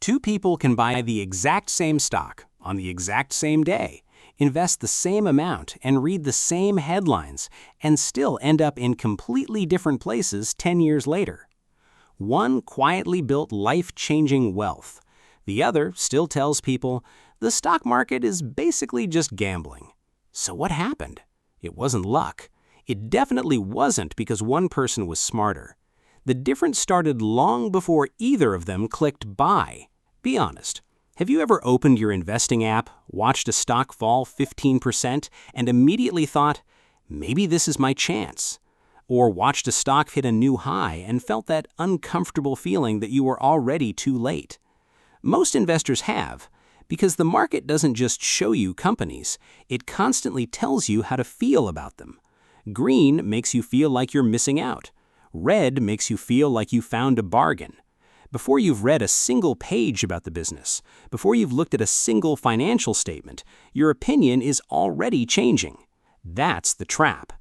Two people can buy the exact same stock on the exact same day, invest the same amount, and read the same headlines, and still end up in completely different places 10 years later. One quietly built life-changing wealth. The other still tells people, the stock market is basically just gambling. So what happened? It wasn't luck. It definitely wasn't because one person was smarter. The difference started long before either of them clicked buy. Be honest. Have you ever opened your investing app, watched a stock fall 15%, and immediately thought, maybe this is my chance? Or watched a stock hit a new high and felt that uncomfortable feeling that you were already too late? Most investors have, because the market doesn't just show you companies, it constantly tells you how to feel about them. Green makes you feel like you're missing out. Red makes you feel like you found a bargain. Before you've read a single page about the business, before you've looked at a single financial statement, your opinion is already changing. That's the trap.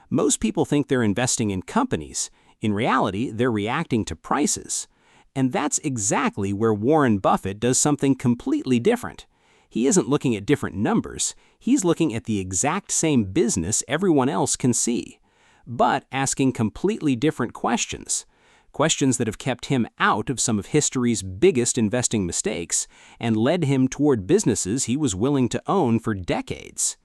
Most people think they're investing in companies. In reality, they're reacting to prices. And that's exactly where Warren Buffett does something completely different. He isn't looking at different numbers. He's looking at the exact same business everyone else can see, but asking completely different questions. Questions that have kept him out of some of history's biggest investing mistakes and led him toward businesses he was willing to own for decades.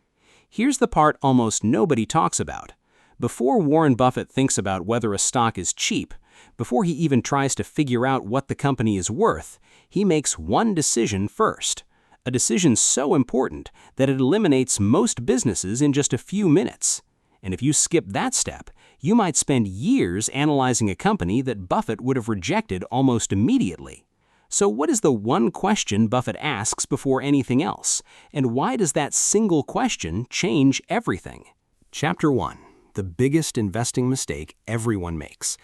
Here's the part almost nobody talks about. Before Warren Buffett thinks about whether a stock is cheap, before he even tries to figure out what the company is worth, he makes one decision first. A decision so important that it eliminates most businesses in just a few minutes. And if you skip that step, you might spend years analyzing a company that Buffett would have rejected almost immediately. So what is the one question Buffett asks before anything else? And why does that single question change everything? Chapter 1. The biggest investing mistake everyone makes.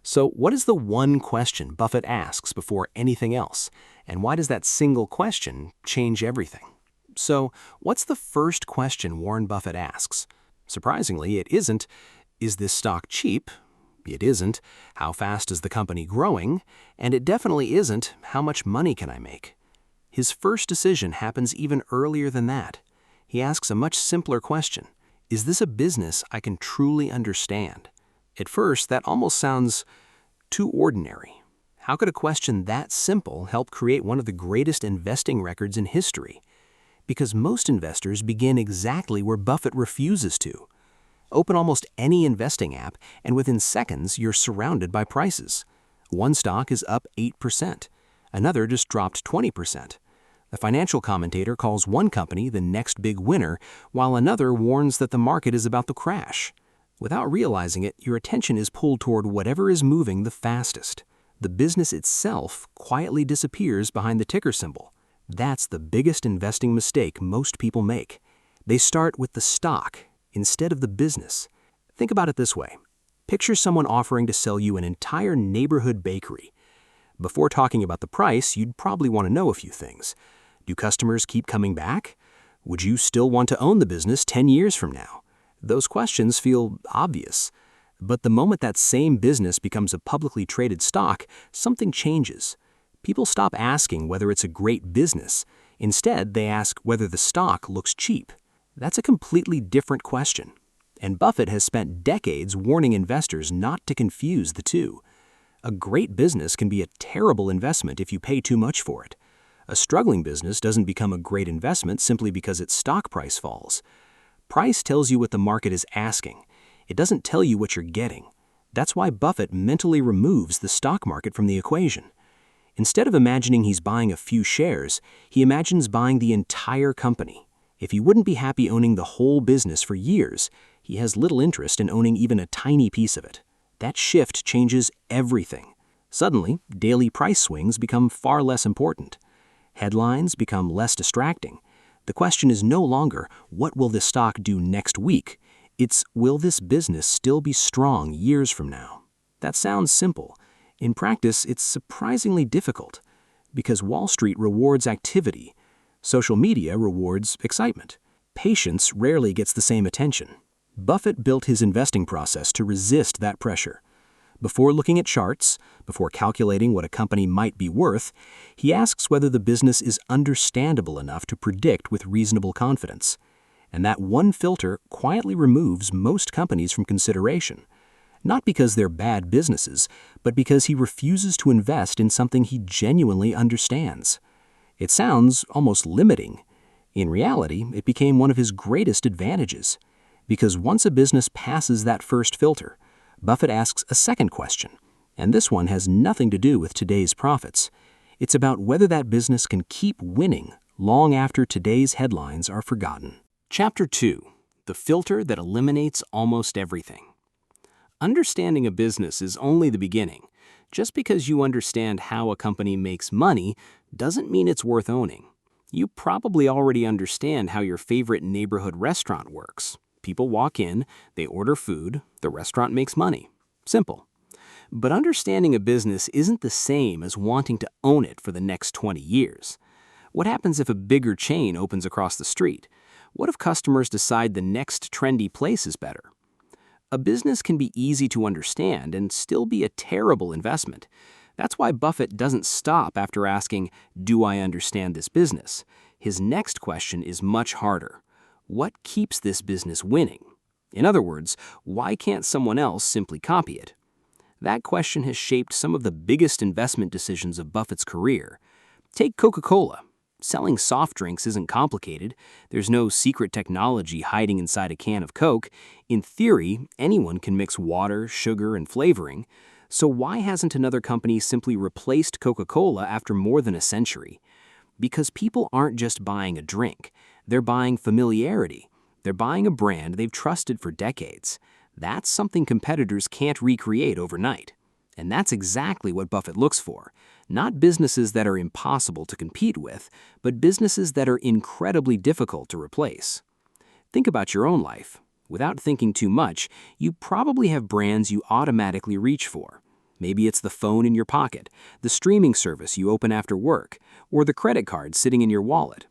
So what is the one question Buffett asks before anything else? And why does that single question change everything? So what's the first question Warren Buffett asks? Surprisingly, it isn't, is this stock cheap? It isn't, how fast is the company growing? And it definitely isn't, how much money can I make? His first decision happens even earlier than that. He asks a much simpler question. Is this a business I can truly understand? At first, that almost sounds too ordinary. How could a question that simple help create one of the greatest investing records in history? Because most investors begin exactly where Buffett refuses to. Open almost any investing app, and within seconds, you're surrounded by prices. One stock is up 8%. Another just dropped 20%. The financial commentator calls one company the next big winner, while another warns that the market is about to crash. Without realizing it, your attention is pulled toward whatever is moving the fastest. The business itself quietly disappears behind the ticker symbol. That's the biggest investing mistake most people make. They start with the stock instead of the business. Think about it this way. Picture someone offering to sell you an entire neighborhood bakery. Before talking about the price, you'd probably want to know a few things. Do customers keep coming back? Would you still want to own the business 10 years from now? Those questions feel obvious. But the moment that same business becomes a publicly traded stock, something changes. People stop asking whether it's a great business. Instead, they ask whether the stock looks cheap. That's a completely different question. And Buffett has spent decades warning investors not to confuse the two. A great business can be a terrible investment if you pay too much for it. A struggling business doesn't become a great investment simply because its stock price falls. Price tells you what the market is asking. It doesn't tell you what you're getting. That's why Buffett mentally removes the stock market from the equation. Instead of imagining he's buying a few shares, he imagines buying the entire company. If he wouldn't be happy owning the whole business for years, he has little interest in owning even a tiny piece of it. That shift changes everything. Suddenly, daily price swings become far less important. Headlines become less distracting. The question is no longer, what will this stock do next week? It's, will this business still be strong years from now? That sounds simple. In practice, it's surprisingly difficult, because Wall Street rewards activity. Social media rewards excitement. Patience rarely gets the same attention. Buffett built his investing process to resist that pressure. Before looking at charts, before calculating what a company might be worth, he asks whether the business is understandable enough to predict with reasonable confidence. And that one filter quietly removes most companies from consideration. Not because they're bad businesses, but because he refuses to invest in something he genuinely understands. It sounds almost limiting. In reality, it became one of his greatest advantages. Because once a business passes that first filter, Buffett asks a second question, and this one has nothing to do with today's profits. It's about whether that business can keep winning long after today's headlines are forgotten. Chapter 2: The Filter That Eliminates Almost Everything. Understanding a business is only the beginning. Just because you understand how a company makes money doesn't mean it's worth owning. You probably already understand how your favorite neighborhood restaurant works. People walk in, they order food, the restaurant makes money. Simple. But understanding a business isn't the same as wanting to own it for the next 20 years. What happens if a bigger chain opens across the street? What if customers decide the next trendy place is better? A business can be easy to understand and still be a terrible investment. That's why Buffett doesn't stop after asking, "Do I understand this business?" His next question is much harder. What keeps this business winning? In other words, why can't someone else simply copy it? That question has shaped some of the biggest investment decisions of Buffett's career. Take Coca-Cola. Selling soft drinks isn't complicated. There's no secret technology hiding inside a can of Coke. In theory, anyone can mix water, sugar, and flavoring. So why hasn't another company simply replaced Coca-Cola after more than a century? Because people aren't just buying a drink. They're buying familiarity. They're buying a brand they've trusted for decades. That's something competitors can't recreate overnight. And that's exactly what Buffett looks for. Not businesses that are impossible to compete with, but businesses that are incredibly difficult to replace. Think about your own life. Without thinking too much, you probably have brands you automatically reach for. Maybe it's the phone in your pocket, the streaming service you open after work, or the credit card sitting in your wallet.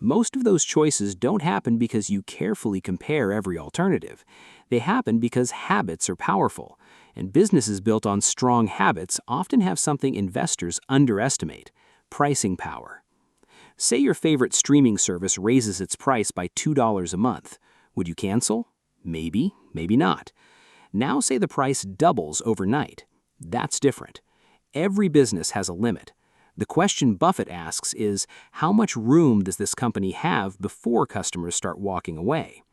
Most of those choices don't happen because you carefully compare every alternative. They happen because habits are powerful, and businesses built on strong habits often have something investors underestimate: pricing power. Say your favorite streaming service raises its price by $2 a month. Would you cancel? Maybe, maybe not. Now say the price doubles overnight. That's different. Every business has a limit. The question Buffett asks is, how much room does this company have before customers start walking away?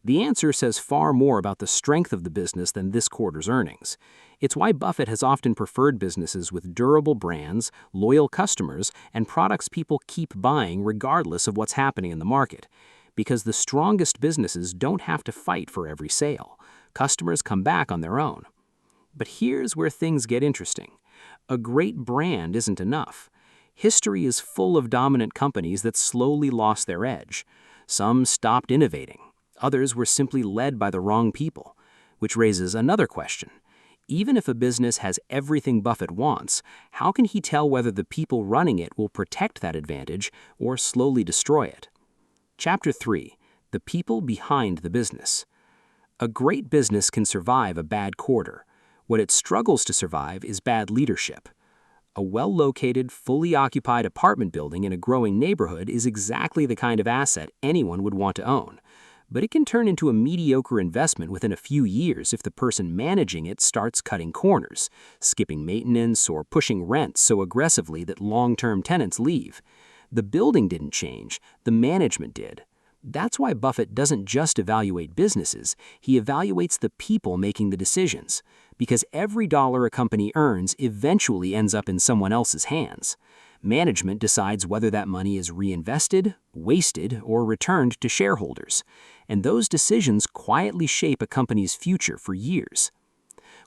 The answer says far more about the strength of the business than this quarter's earnings. It's why Buffett has often preferred businesses with durable brands, loyal customers, and products people keep buying regardless of what's happening in the market. Because the strongest businesses don't have to fight for every sale. Customers come back on their own. But here's where things get interesting. A great brand isn't enough. History is full of dominant companies that slowly lost their edge. Some stopped innovating. Others were simply led by the wrong people. Which raises another question. Even if a business has everything Buffett wants, how can he tell whether the people running it will protect that advantage or slowly destroy it? Chapter 3: The People Behind the Business. A great business can survive a bad quarter. What it struggles to survive is bad leadership. A well-located, fully occupied apartment building in a growing neighborhood is exactly the kind of asset anyone would want to own. But it can turn into a mediocre investment within a few years if the person managing it starts cutting corners, skipping maintenance, or pushing rents so aggressively that long-term tenants leave. The building didn't change, the management did. That's why Buffett doesn't just evaluate businesses, he evaluates the people making the decisions. Because every dollar a company earns eventually ends up in someone else's hands. Management decides whether that money is reinvested, wasted, or returned to shareholders. And those decisions quietly shape a company's future for years.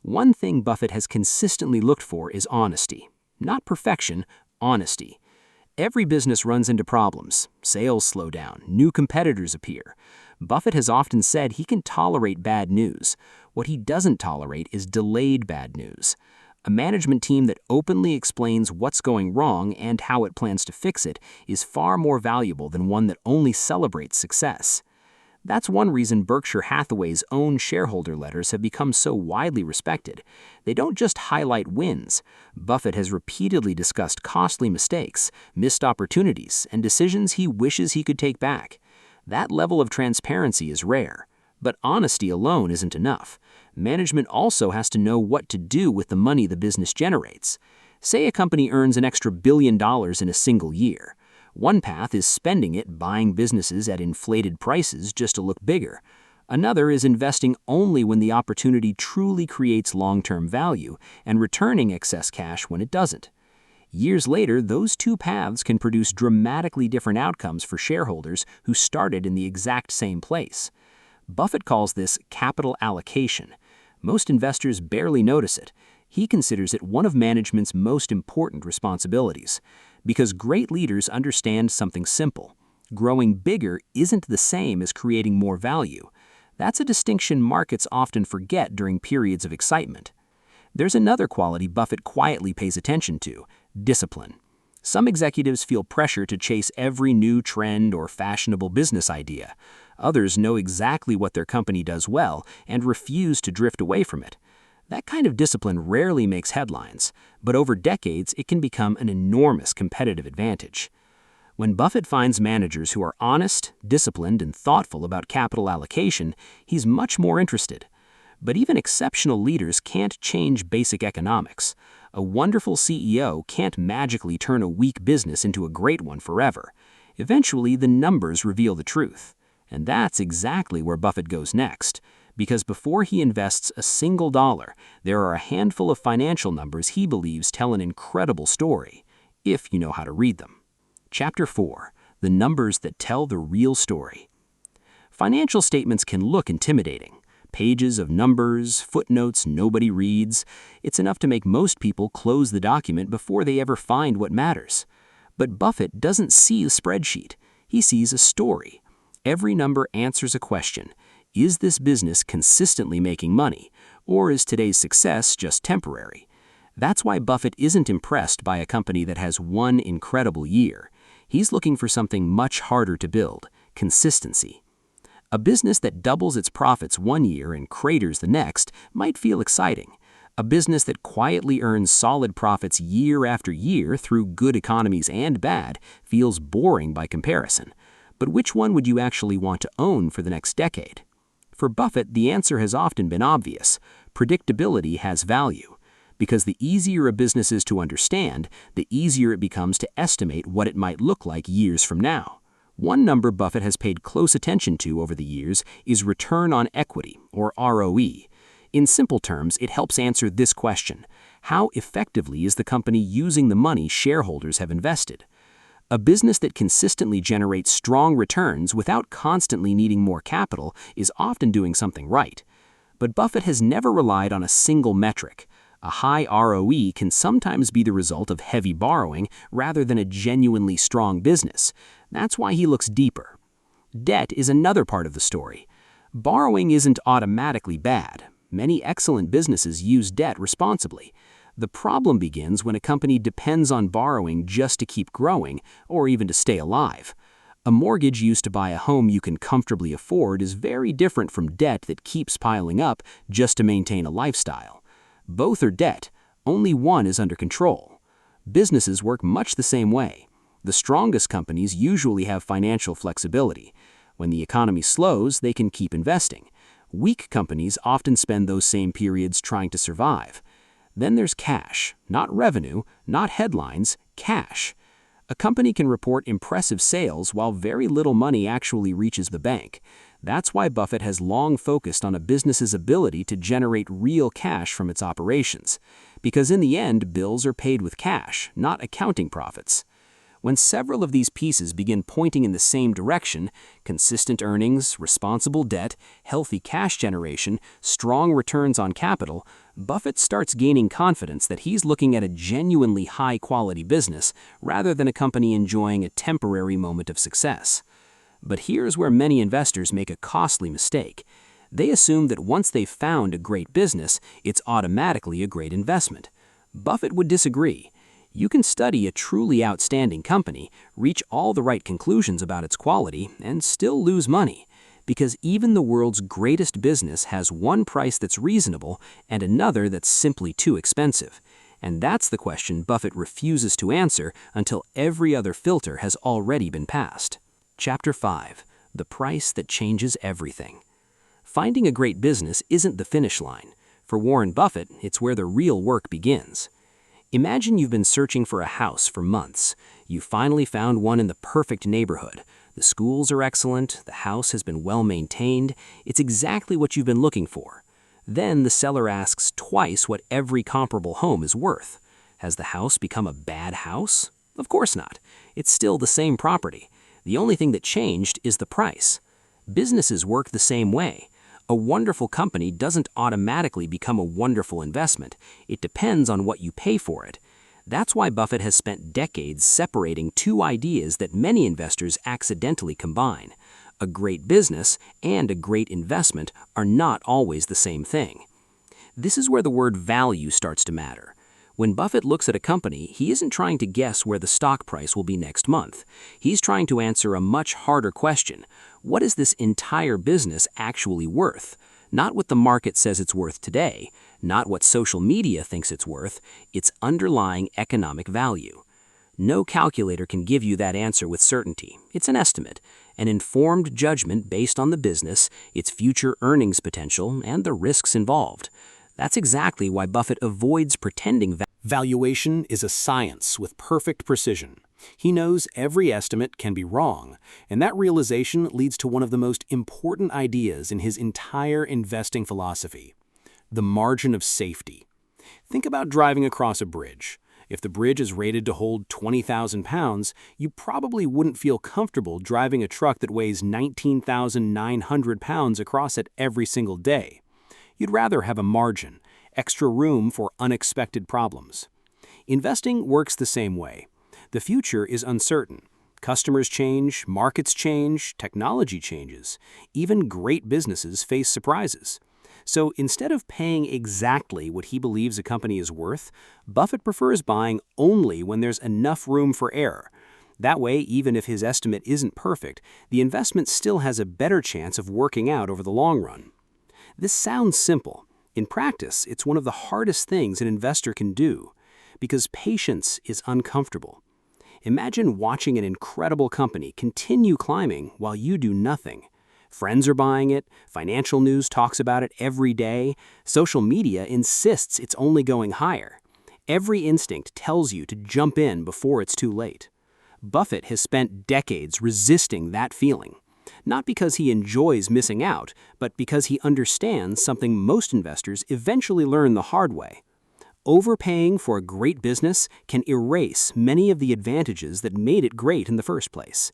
One thing Buffett has consistently looked for is honesty. Not perfection, honesty. Every business runs into problems. Sales slow down, new competitors appear. Buffett has often said he can tolerate bad news. What he doesn't tolerate is delayed bad news. A management team that openly explains what's going wrong and how it plans to fix it is far more valuable than one that only celebrates success. That's one reason Berkshire Hathaway's own shareholder letters have become so widely respected. They don't just highlight wins. Buffett has repeatedly discussed costly mistakes, missed opportunities, and decisions he wishes he could take back. That level of transparency is rare. But honesty alone isn't enough. Management also has to know what to do with the money the business generates. Say a company earns an extra $1 billion in a single year. One path is spending it buying businesses at inflated prices just to look bigger. Another is investing only when the opportunity truly creates long-term value and returning excess cash when it doesn't. Years later, those two paths can produce dramatically different outcomes for shareholders who started in the exact same place. Buffett calls this capital allocation. Most investors barely notice it. He considers it one of management's most important responsibilities. Because great leaders understand something simple. Growing bigger isn't the same as creating more value. That's a distinction markets often forget during periods of excitement. There's another quality Buffett quietly pays attention to: discipline. Some executives feel pressure to chase every new trend or fashionable business idea. Others know exactly what their company does well and refuse to drift away from it. That kind of discipline rarely makes headlines, but over decades it can become an enormous competitive advantage. When Buffett finds managers who are honest, disciplined, and thoughtful about capital allocation, he's much more interested. But even exceptional leaders can't change basic economics. A wonderful CEO can't magically turn a weak business into a great one forever. Eventually, the numbers reveal the truth. And that's exactly where Buffett goes next. Because before he invests a single dollar, there are a handful of financial numbers he believes tell an incredible story, if you know how to read them. Chapter 4. The numbers that tell the real story. Financial statements can look intimidating. Pages of numbers, footnotes nobody reads. It's enough to make most people close the document before they ever find what matters. But Buffett doesn't see a spreadsheet. He sees a story. Every number answers a question. Is this business consistently making money, or is today's success just temporary? That's why Buffett isn't impressed by a company that has one incredible year. He's looking for something much harder to build: consistency. A business that doubles its profits one year and craters the next might feel exciting. A business that quietly earns solid profits year after year through good economies and bad feels boring by comparison. But which one would you actually want to own for the next decade? For Buffett, the answer has often been obvious. Predictability has value. Because the easier a business is to understand, the easier it becomes to estimate what it might look like years from now. One number Buffett has paid close attention to over the years is return on equity, or ROE. In simple terms, it helps answer this question: how effectively is the company using the money shareholders have invested? A business that consistently generates strong returns without constantly needing more capital is often doing something right. But Buffett has never relied on a single metric. A high ROE can sometimes be the result of heavy borrowing rather than a genuinely strong business. That's why he looks deeper. Debt is another part of the story. Borrowing isn't automatically bad. Many excellent businesses use debt responsibly. The problem begins when a company depends on borrowing just to keep growing or even to stay alive. A mortgage used to buy a home you can comfortably afford is very different from debt that keeps piling up just to maintain a lifestyle. Both are debt, only one is under control. Businesses work much the same way. The strongest companies usually have financial flexibility. When the economy slows, they can keep investing. Weak companies often spend those same periods trying to survive. Then there's cash, not revenue, not headlines, cash. A company can report impressive sales while very little money actually reaches the bank. That's why Buffett has long focused on a business's ability to generate real cash from its operations. Because in the end, bills are paid with cash, not accounting profits. When several of these pieces begin pointing in the same direction, consistent earnings, responsible debt, healthy cash generation, strong returns on capital, Buffett starts gaining confidence that he's looking at a genuinely high-quality business rather than a company enjoying a temporary moment of success. But here's where many investors make a costly mistake. They assume that once they've found a great business, it's automatically a great investment. Buffett would disagree. You can study a truly outstanding company, reach all the right conclusions about its quality, and still lose money. because even the world's greatest business has one price that's reasonable and another that's simply too expensive. And that's the question Buffett refuses to answer until every other filter has already been passed. Chapter 5. The Price That Changes Everything. Finding a great business isn't the finish line. For Warren Buffett, it's where the real work begins. Imagine you've been searching for a house for months. You finally found one in the perfect neighborhood. The schools are excellent, the house has been well maintained, it's exactly what you've been looking for. Then the seller asks twice what every comparable home is worth. Has the house become a bad house? Of course not. It's still the same property. The only thing that changed is the price. Businesses work the same way. A wonderful company doesn't automatically become a wonderful investment. It depends on what you pay for it. That's why Buffett has spent decades separating two ideas that many investors accidentally combine. A great business and a great investment are not always the same thing. This is where the word value starts to matter. When Buffett looks at a company, he isn't trying to guess where the stock price will be next month. He's trying to answer a much harder question. What is this entire business actually worth? Not what the market says it's worth today, not what social media thinks it's worth, its underlying economic value. No calculator can give you that answer with certainty. It's an estimate, an informed judgment based on the business, its future earnings potential, and the risks involved. That's exactly why Buffett avoids pretending Valuation is a science with perfect precision. He knows every estimate can be wrong, and that realization leads to one of the most important ideas in his entire investing philosophy: the margin of safety. Think about driving across a bridge. If the bridge is rated to hold 20,000 pounds, you probably wouldn't feel comfortable driving a truck that weighs 19,900 pounds across it every single day. You'd rather have a margin, extra room for unexpected problems. Investing works the same way. The future is uncertain. Customers change, markets change, technology changes. Even great businesses face surprises. So instead of paying exactly what he believes a company is worth, Buffett prefers buying only when there's enough room for error. That way, even if his estimate isn't perfect, the investment still has a better chance of working out over the long run. This sounds simple. In practice, it's one of the hardest things an investor can do, because patience is uncomfortable. Imagine watching an incredible company continue climbing while you do nothing. Friends are buying it, financial news talks about it every day, social media insists it's only going higher. Every instinct tells you to jump in before it's too late. Buffett has spent decades resisting that feeling. Not because he enjoys missing out, but because he understands something most investors eventually learn the hard way. Overpaying for a great business can erase many of the advantages that made it great in the first place.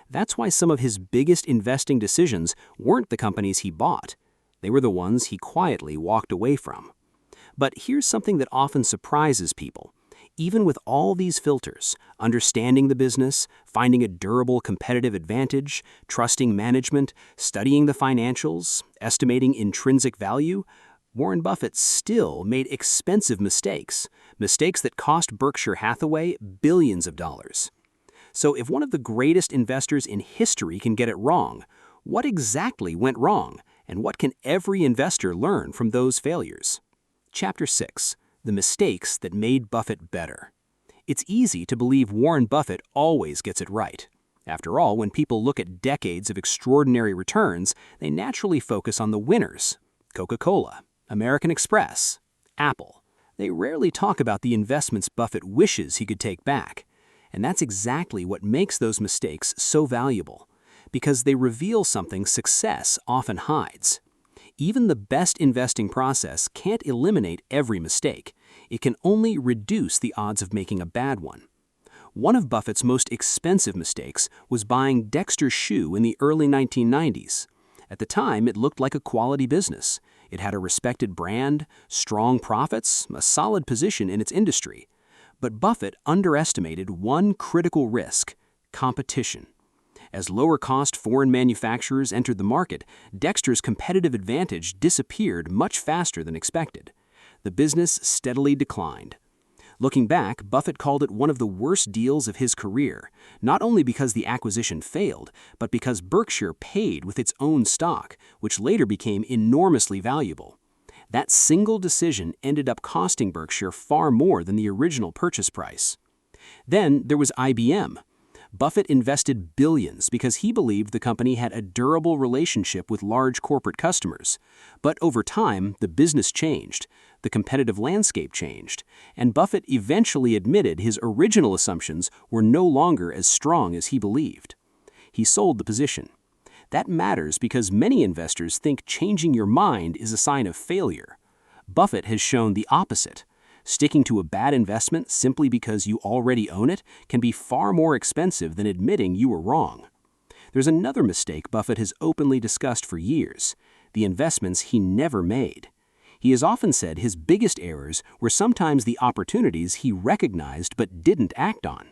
That's why some of his biggest investing decisions weren't the companies he bought. They were the ones he quietly walked away from. But here's something that often surprises people. Even with all these filters, understanding the business, finding a durable competitive advantage, trusting management, studying the financials, estimating intrinsic value, Warren Buffett still made expensive mistakes that cost Berkshire Hathaway billions of dollars. So if one of the greatest investors in history can get it wrong, what exactly went wrong, and what can every investor learn from those failures? Chapter 6. The mistakes that made Buffett better. It's easy to believe Warren Buffett always gets it right. After all, when people look at decades of extraordinary returns, they naturally focus on the winners: Coca-Cola, American Express, Apple. They rarely talk about the investments Buffett wishes he could take back. And that's exactly what makes those mistakes so valuable, because they reveal something success often hides. Even the best investing process can't eliminate every mistake. It can only reduce the odds of making a bad one. One of Buffett's most expensive mistakes was buying Dexter's shoe in the early 1990s. At the time, it looked like a quality business. It had a respected brand, strong profits, a solid position in its industry. But Buffett underestimated one critical risk: competition. As lower-cost foreign manufacturers entered the market, Dexter's competitive advantage disappeared much faster than expected. The business steadily declined. Looking back, Buffett called it one of the worst deals of his career, not only because the acquisition failed, but because Berkshire paid with its own stock, which later became enormously valuable. That single decision ended up costing Berkshire far more than the original purchase price. Then there was IBM. Buffett invested billions because he believed the company had a durable relationship with large corporate customers. But over time, the business changed, the competitive landscape changed, and Buffett eventually admitted his original assumptions were no longer as strong as he believed. He sold the position. That matters because many investors think changing your mind is a sign of failure. Buffett has shown the opposite. Sticking to a bad investment simply because you already own it can be far more expensive than admitting you were wrong. There's another mistake Buffett has openly discussed for years: the investments he never made. He has often said his biggest errors were sometimes the opportunities he recognized but didn't act on.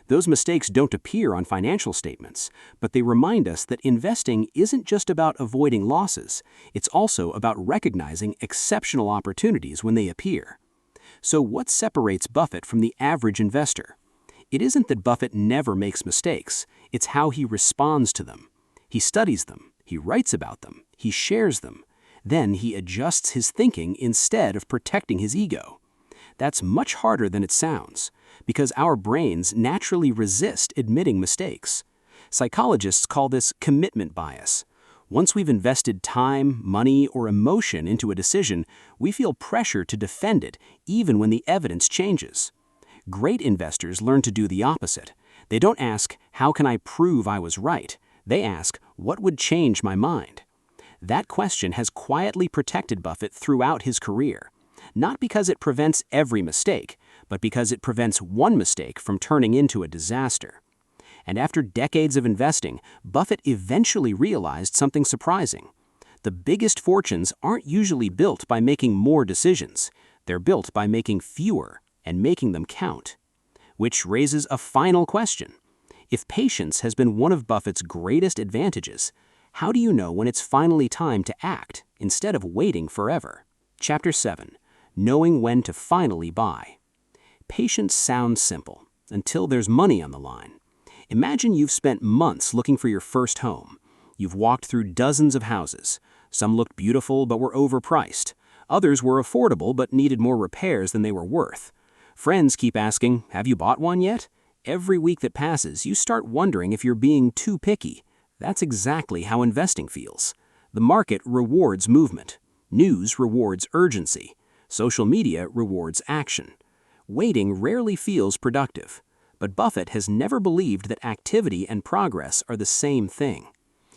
Those mistakes don't appear on financial statements, but they remind us that investing isn't just about avoiding losses, it's also about recognizing exceptional opportunities when they appear. So what separates Buffett from the average investor? It isn't that Buffett never makes mistakes, it's how he responds to them. He studies them, he writes about them, he shares them. Then he adjusts his thinking instead of protecting his ego. That's much harder than it sounds, because our brains naturally resist admitting mistakes. Psychologists call this commitment bias. Once we've invested time, money, or emotion into a decision, we feel pressure to defend it, even when the evidence changes. Great investors learn to do the opposite. They don't ask, "How can I prove I was right?" They ask, "What would change my mind?" That question has quietly protected Buffett throughout his career. Not because it prevents every mistake, but because it prevents one mistake from turning into a disaster. And after decades of investing, Buffett eventually realized something surprising. The biggest fortunes aren't usually built by making more decisions. They're built by making fewer and making them count. Which raises a final question. If patience has been one of Buffett's greatest advantages, how do you know when it's finally time to act instead of waiting forever? Chapter 7. Knowing when to finally buy. Patience sounds simple, until there's money on the line. Imagine you've spent months looking for your first home. You've walked through dozens of houses. Some looked beautiful but were overpriced. Others were affordable but needed more repairs than they were worth. Friends keep asking, "Have you bought one yet?" Every week that passes, you start wondering if you're being too picky. That's exactly how investing feels. The market rewards movement. News rewards urgency. Social media rewards action. Waiting rarely feels productive. But Buffett has never believed that activity and progress are the same thing.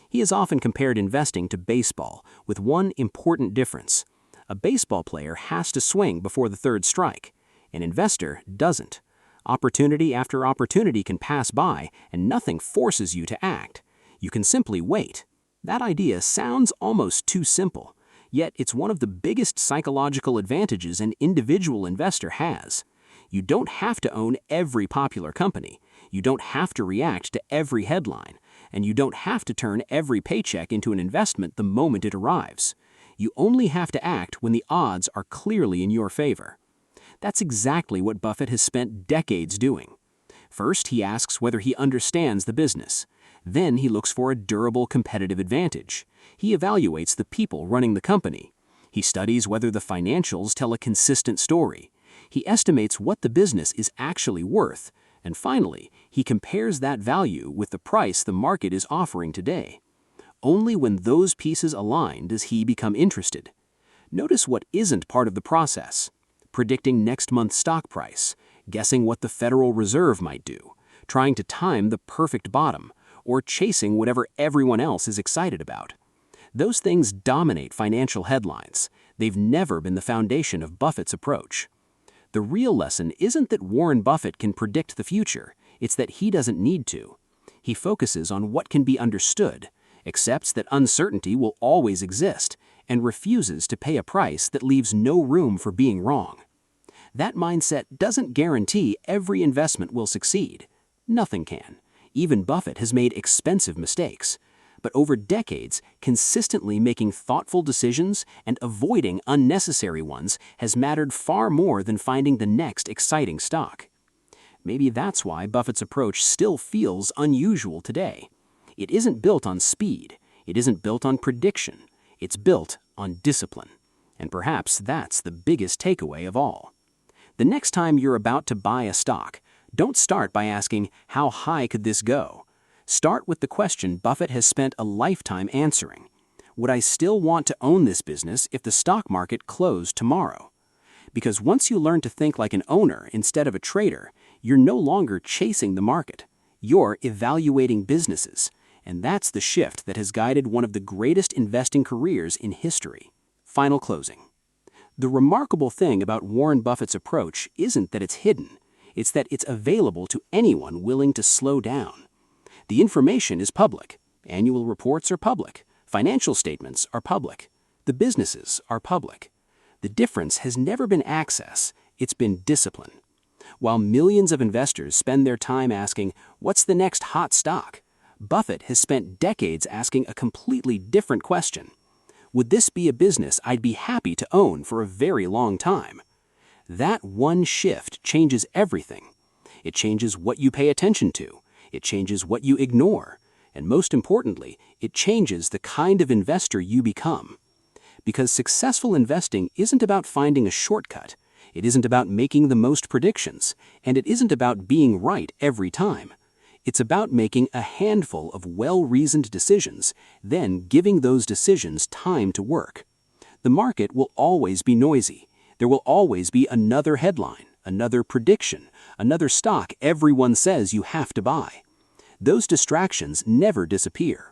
He has often compared investing to baseball, with one important difference. A baseball player has to swing before the third strike. An investor doesn't. Opportunity after opportunity can pass by, and nothing forces you to act. You can simply wait. That idea sounds almost too simple, yet it's one of the biggest psychological advantages an individual investor has. You don't have to own every popular company. You don't have to react to every headline. And you don't have to turn every paycheck into an investment the moment it arrives. You only have to act when the odds are clearly in your favor. That's exactly what Buffett has spent decades doing. First, he asks whether he understands the business. Then he looks for a durable competitive advantage. He evaluates the people running the company. He studies whether the financials tell a consistent story. He estimates what the business is actually worth, and finally, he compares that value with the price the market is offering today. Only when those pieces align does he become interested. Notice what isn't part of the process: predicting next month's stock price, guessing what the Federal Reserve might do, trying to time the perfect bottom, or chasing whatever everyone else is excited about. Those things dominate financial headlines. They've never been the foundation of Buffett's approach. The real lesson isn't that Warren Buffett can predict the future, it's that he doesn't need to. He focuses on what can be understood, accepts that uncertainty will always exist, and refuses to pay a price that leaves no room for being wrong. That mindset doesn't guarantee every investment will succeed. Nothing can. Even Buffett has made expensive mistakes. but over decades, consistently making thoughtful decisions and avoiding unnecessary ones has mattered far more than finding the next exciting stock. Maybe that's why Buffett's approach still feels unusual today. It isn't built on speed. It isn't built on prediction. It's built on discipline. And perhaps that's the biggest takeaway of all. The next time you're about to buy a stock, don't start by asking, how high could this go? Start with the question Buffett has spent a lifetime answering. Would I still want to own this business if the stock market closed tomorrow? Because once you learn to think like an owner instead of a trader, you're no longer chasing the market. You're evaluating businesses. And that's the shift that has guided one of the greatest investing careers in history. Final closing. The remarkable thing about Warren Buffett's approach isn't that it's hidden. It's that it's available to anyone willing to slow down. The information is public. Annual reports are public. Financial statements are public. The businesses are public. The difference has never been access. It's been discipline. While millions of investors spend their time asking, what's the next hot stock? Buffett has spent decades asking a completely different question. Would this be a business I'd be happy to own for a very long time? That one shift changes everything. It changes what you pay attention to. It changes what you ignore. And most importantly, it changes the kind of investor you become. Because successful investing isn't about finding a shortcut. It isn't about making the most predictions. And it isn't about being right every time. It's about making a handful of well-reasoned decisions, then giving those decisions time to work. The market will always be noisy. There will always be another headline, another prediction, another stock everyone says you have to buy. Those distractions never disappear.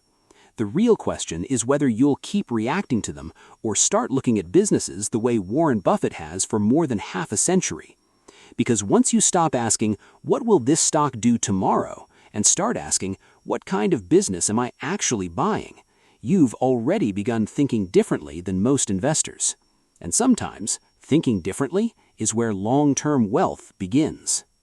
The real question is whether you'll keep reacting to them or start looking at businesses the way Warren Buffett has for more than half a century. Because once you stop asking, what will this stock do tomorrow, and start asking, what kind of business am I actually buying? You've already begun thinking differently than most investors. And sometimes, thinking differently is where long-term wealth begins.